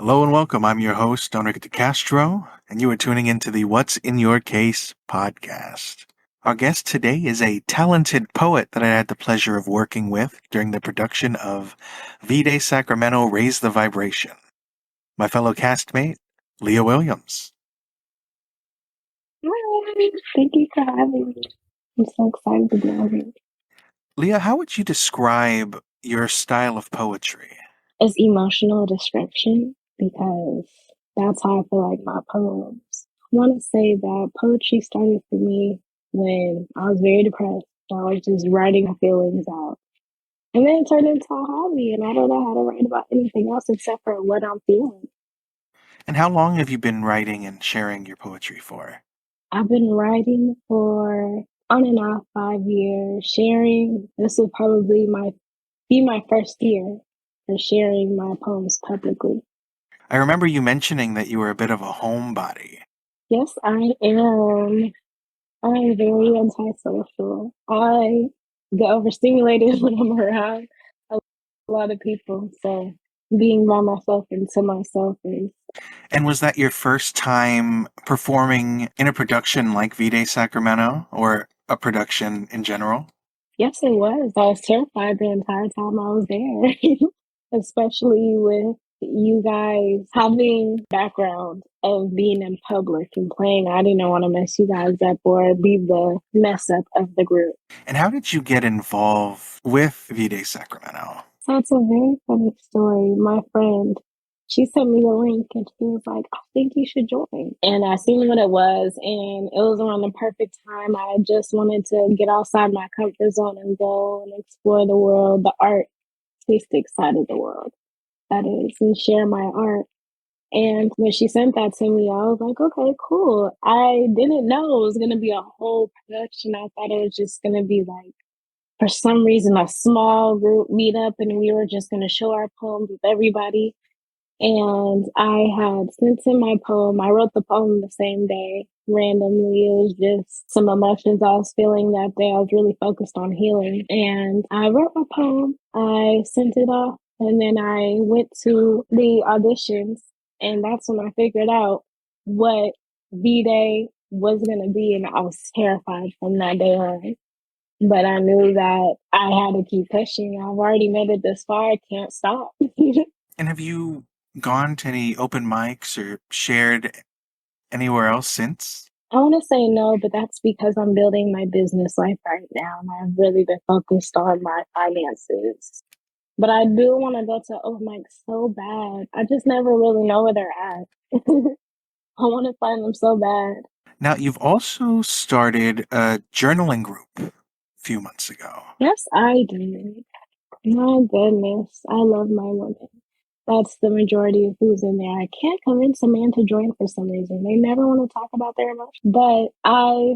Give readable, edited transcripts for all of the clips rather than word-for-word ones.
Hello and welcome. I'm your host, Don Rick Castro, and you are tuning into the What's in Your Case podcast. Our guest today is a talented poet that I had the pleasure of working with during the production of VDay Sacramento Raise the Vibration. My fellow castmate, Leah Williams. Hi, thank you for having me. I'm so excited to be on here. Leah, how would you describe your style of poetry? It's emotional description because that's how I feel like my poems. I want to say that poetry started for me when I was very depressed. I was just writing my feelings out. And then it turned into a hobby, and I don't know how to write about anything else except for what I'm feeling. And how long have you been writing and sharing your poetry for? I've been writing for on and off 5 years, sharing. This will probably be my first year for sharing my poems publicly. I remember you mentioning that you were a bit of a homebody. Yes, I am. I'm very antisocial. I get overstimulated when I'm around a lot of people. So being by myself and to myself is, And was that your first time performing in a production like VDay Sacramento or a production in general? yes, it was. I was terrified the entire time I was there, especially with you guys having background of being in public and playing. I didn't want to mess you guys up or be the mess up of the group. And how did you get involved with VDay Sacramento? So it's a very funny story. My friend, she sent me the link and she was like, I think you should join. And I seen what it was, and it was around the perfect time. I just wanted to get outside my comfort zone and go and explore the world, the artistic side of the world, that is, and share my art. And when she sent that to me, I was like, okay, cool. I didn't know it was going to be a whole production. I thought it was just going to be like, for some reason, a small group meetup, and we were just going to show our poems with everybody. And I had sent in my poem. I wrote the poem the same day randomly. It was just some emotions I was feeling that day. I was really focused on healing. And I wrote my poem. I sent it off. And then I went to the auditions. And that's when I figured out what VDay was going to be. And I was terrified from that day on. But I knew that I had to keep pushing. I've already made it this far. I can't stop. And have you gone to any open mics or shared anywhere else since? I want to say no, but that's because I'm building my business life right now. And I've really been focused on my finances. But I do want to go to open mics so bad. I just never really know where they're at. I want to find them so bad. Now, you've also started a journaling group a few months ago. Yes, I do. My goodness. I love my women. That's the majority of who's in there. I can't convince a man to join for some reason. They never want to talk about their emotions. But I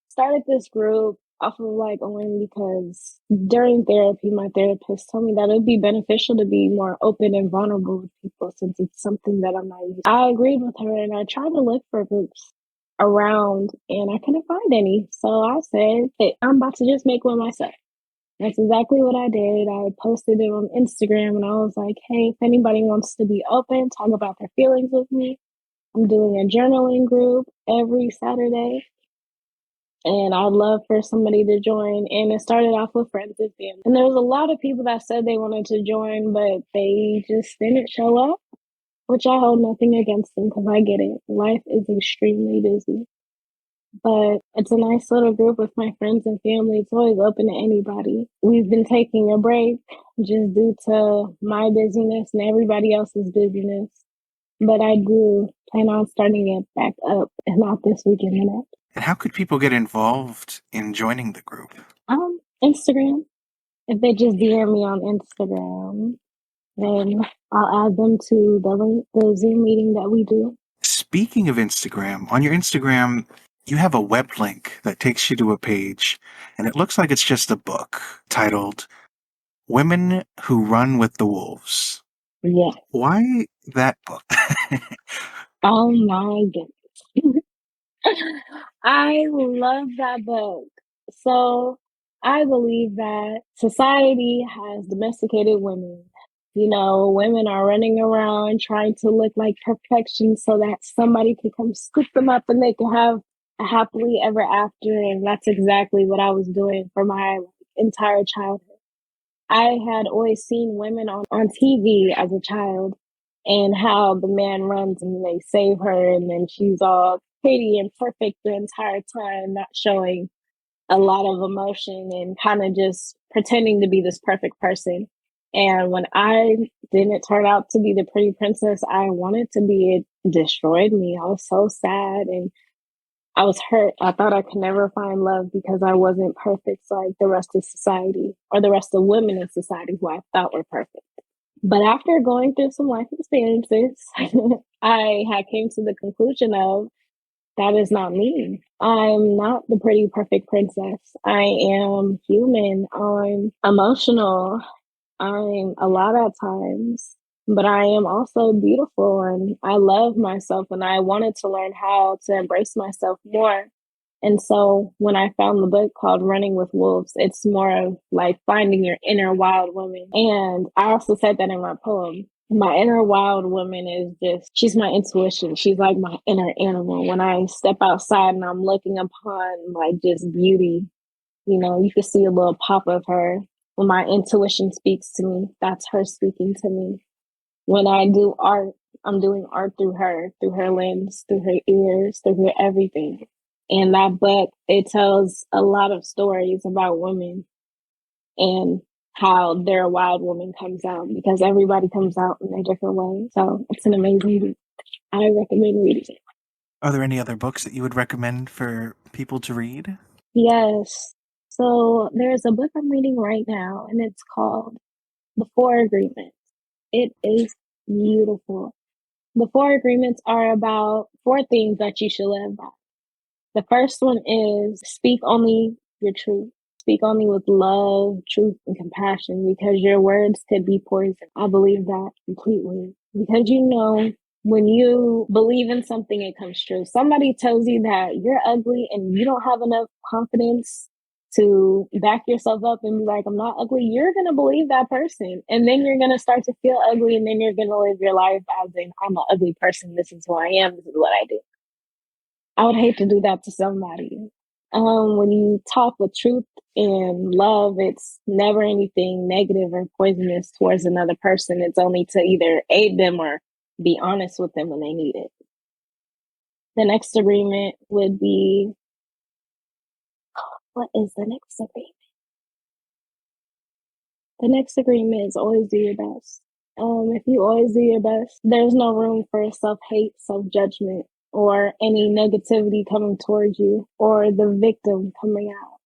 started this group off of like only because during therapy, my therapist told me that it'd be beneficial to be more open and vulnerable with people since it's something that I'm not used to. I agreed with her and I tried to look for groups around and I couldn't find any. So I said, hey, I'm about to just make one myself. That's exactly what I did. I posted it on Instagram and I was like, hey, if anybody wants to be open, talk about their feelings with me. I'm doing a journaling group every Saturday. And I'd love for somebody to join. And it started off with friends and family. And there was a lot of people that said they wanted to join, but they just didn't show up, which I hold nothing against them because I get it. Life is extremely busy. But it's a nice little group with my friends and family. It's always open to anybody. We've been taking a break just due to my busyness and everybody else's busyness. But I do plan on starting it back up, and not this weekend and next. And how could people get involved in joining the group? Instagram. If they just DM me on Instagram, then I'll add them to the link, the Zoom meeting that we do. Speaking of Instagram, on your Instagram, you have a web link that takes you to a page, and it looks like it's just a book titled Women Who Run with the Wolves. Yeah. Why that book? Oh my goodness. I love that book. So I believe that society has domesticated women Women are running around trying to look like perfection so that somebody can come scoop them up and they can have a happily ever after. And that's exactly what I was doing for my entire childhood. I had always seen women on TV as a child and how the man runs and they save her and then she's all pretty and perfect the entire time, not showing a lot of emotion and kind of just pretending to be this perfect person. And when I didn't turn out to be the pretty princess I wanted to be, it destroyed me. I was so sad and I was hurt. I thought I could never find love because I wasn't perfect like the rest of society or the rest of women in society who I thought were perfect. But after going through some life experiences, I had came to the conclusion of that is not me. I'm not the pretty, perfect princess. I am human. I'm emotional. I'm a lot at times, but I am also beautiful and I love myself. And I wanted to learn how to embrace myself more. And so when I found the book called Running with Wolves, it's more of like finding your inner wild woman. And I also said that in my poem. My inner wild woman is she's my intuition. She's like my inner animal. When I step outside and I'm looking upon like just beauty, you can see a little pop of her. When my intuition speaks to me, that's her speaking to me. When I do art, I'm doing art through her lens, through her ears, through her everything. And that book, it tells a lot of stories about women and how their wild woman comes out because everybody comes out in a different way. So it's an amazing book. I recommend reading it. Are there any other books that you would recommend for people to read? Yes. So there's a book I'm reading right now, and it's called The Four Agreements. It is beautiful. The Four Agreements are about four things that you should live by. The first one is speak only your truth. Speak only with love, truth, and compassion because your words could be poison. I believe that completely. Because when you believe in something, it comes true. Somebody tells you that you're ugly and you don't have enough confidence to back yourself up and be like, I'm not ugly. You're going to believe that person. And then you're going to start to feel ugly. And then you're going to live your life as in, I'm an ugly person. This is who I am. This is what I do. I would hate to do that to somebody. When you talk with truth and love, it's never anything negative or poisonous towards another person. It's only to either aid them or be honest with them when they need it. The next agreement would be, what is the next agreement? The next agreement is always do your best. If you always do your best, there's no room for self-hate, self-judgment, or any negativity coming towards you, or the victim coming out.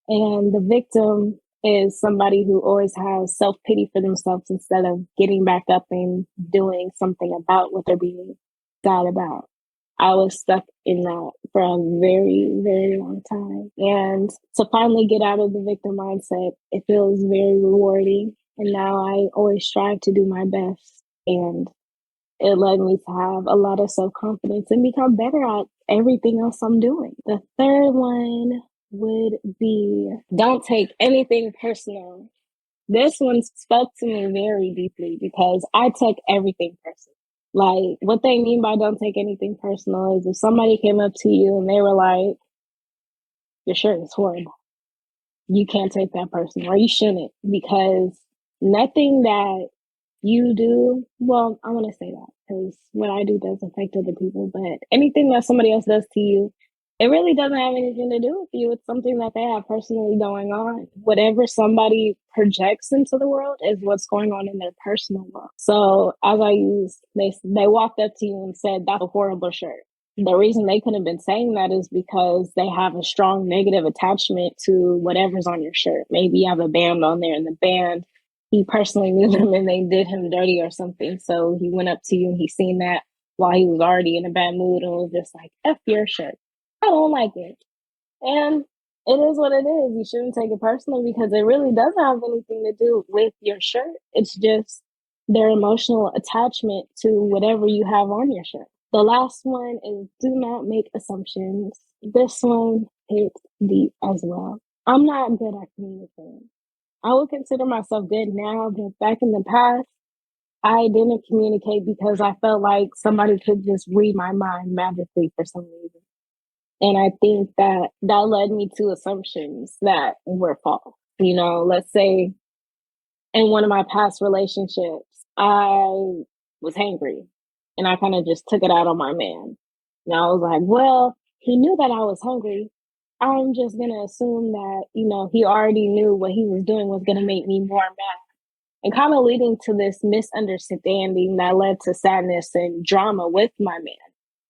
And the victim is somebody who always has self-pity for themselves instead of getting back up and doing something about what they're being sad about. I was stuck in that for a very, very long time. And to finally get out of the victim mindset, it feels very rewarding. And now I always strive to do my best. And it led me to have a lot of self-confidence and become better at everything else I'm doing. The third one would be don't take anything personal. This one spoke to me very deeply because I took everything personal. Like, what they mean by don't take anything personal is if somebody came up to you and they were like, your shirt is horrible, you can't take that personal, or you shouldn't, because nothing that you do, well, I want to say that because what I do does affect other people, but anything that somebody else does to you, it really doesn't have anything to do with you. It's something that they have personally going on. Whatever somebody projects into the world is what's going on in their personal world. So as I used, they walked up to you and said, that's a horrible shirt. The reason they could have been saying that is because they have a strong negative attachment to whatever's on your shirt. Maybe you have a band on there and the band, he personally knew them and they did him dirty or something. So he went up to you and he seen that while he was already in a bad mood and was just like, F your shirt. I don't like it. And it is what it is. You shouldn't take it personally because it really doesn't have anything to do with your shirt. It's just their emotional attachment to whatever you have on your shirt. The last one is do not make assumptions. This one hits deep as well. I'm not good at communicating. I would consider myself good now, but back in the past, I didn't communicate because I felt like somebody could just read my mind magically for some reason. And I think that that led me to assumptions that were false. Let's say in one of my past relationships, I was hangry and I kind of just took it out on my man. And I was like, well, he knew that I was hungry. I'm just going to assume that, he already knew what he was doing was going to make me more mad. And kind of leading to this misunderstanding that led to sadness and drama with my man.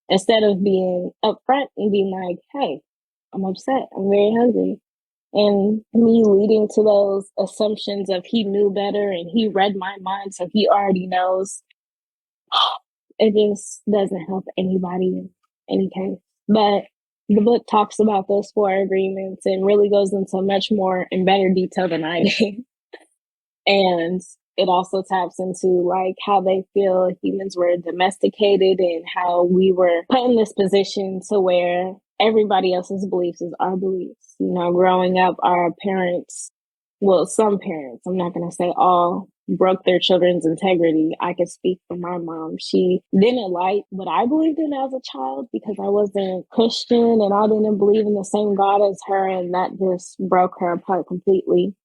Instead of being upfront and being like, hey, I'm upset. I'm very hungry. And me leading to those assumptions of he knew better and he read my mind, so he already knows. It just doesn't help anybody in any case. But the book talks about those 4 agreements and really goes into much more in better detail than I did. And it also taps into like how they feel humans were domesticated and how we were put in this position to where everybody else's beliefs is our beliefs. Growing up, our parents, well, some parents, I'm not going to say all, broke their children's integrity. I can speak for my mom. She didn't like what I believed in as a child because I wasn't Christian and I didn't believe in the same God as her. And that just broke her apart completely.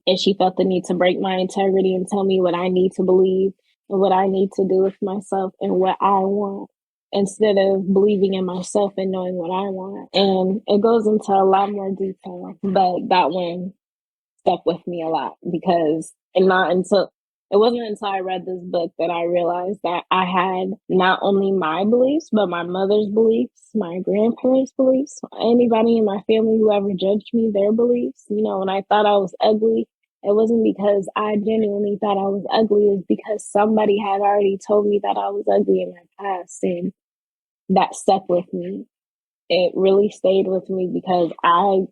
And she felt the need to break my integrity and tell me what I need to believe and what I need to do with myself and what I want instead of believing in myself and knowing what I want. And it goes into a lot more detail, but that one stuck with me a lot because it wasn't until I read this book that I realized that I had not only my beliefs, but my mother's beliefs, my grandparents' beliefs, anybody in my family who ever judged me, their beliefs. When I thought I was ugly, it wasn't because I genuinely thought I was ugly. It was because somebody had already told me that I was ugly in my past, and that stuck with me. It really stayed with me because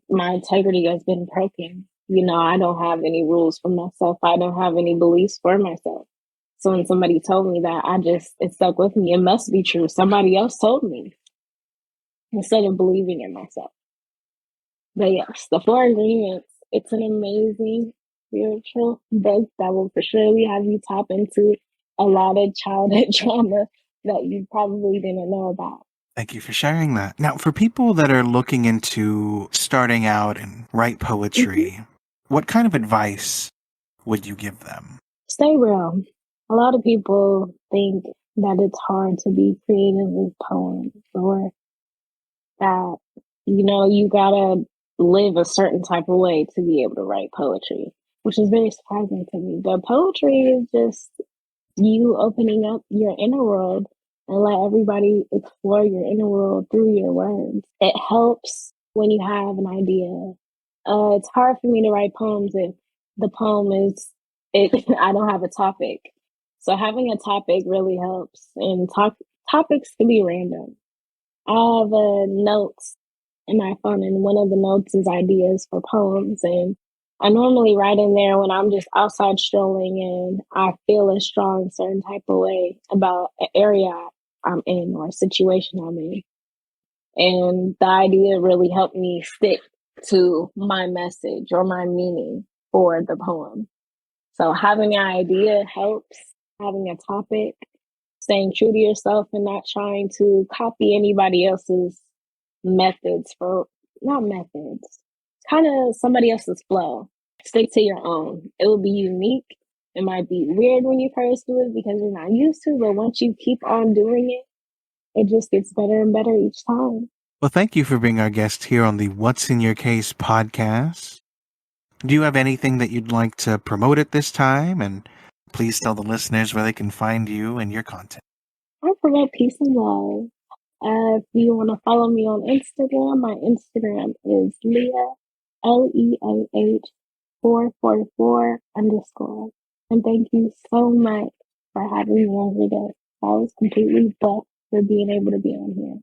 my integrity has been broken. I don't have any rules for myself. I don't have any beliefs for myself. So when somebody told me that, it stuck with me. It must be true. Somebody else told me instead of believing in myself. But yes, the 4 agreements, it's an amazing spiritual book that will for surely have you tap into a lot of childhood trauma that you probably didn't know about. Thank you for sharing that. Now, for people that are looking into starting out and write poetry, what kind of advice would you give them? Stay real. A lot of people think that it's hard to be creative with poems or that, you gotta live a certain type of way to be able to write poetry, which is very surprising to me. But poetry is just you opening up your inner world and let everybody explore your inner world through your words. It helps when you have an idea. It's hard for me to write poems if the poem is it. I don't have a topic, so having a topic really helps. And topics can be random. I have notes in my phone, and one of the notes is ideas for poems. And I normally write in there when I'm just outside strolling and I feel a strong certain type of way about an area I'm in or a situation I'm in. And the idea really helped me stick to my message or my meaning for the poem. So having an idea helps, having a topic, staying true to yourself and not trying to copy anybody else's methods not methods, kind of somebody else's flow. Stick to your own. It will be unique. It might be weird when you first do it because you're not used to, but once you keep on doing it, it just gets better and better each time. Well, thank you for being our guest here on the What's in Your Case podcast. Do you have anything that you'd like to promote at this time? And please tell the listeners where they can find you and your content. I promote peace and love. If you want to follow me on Instagram, my Instagram is Leah, LEAH 444 _. And thank you so much for having me on today. I was completely blessed for being able to be on here.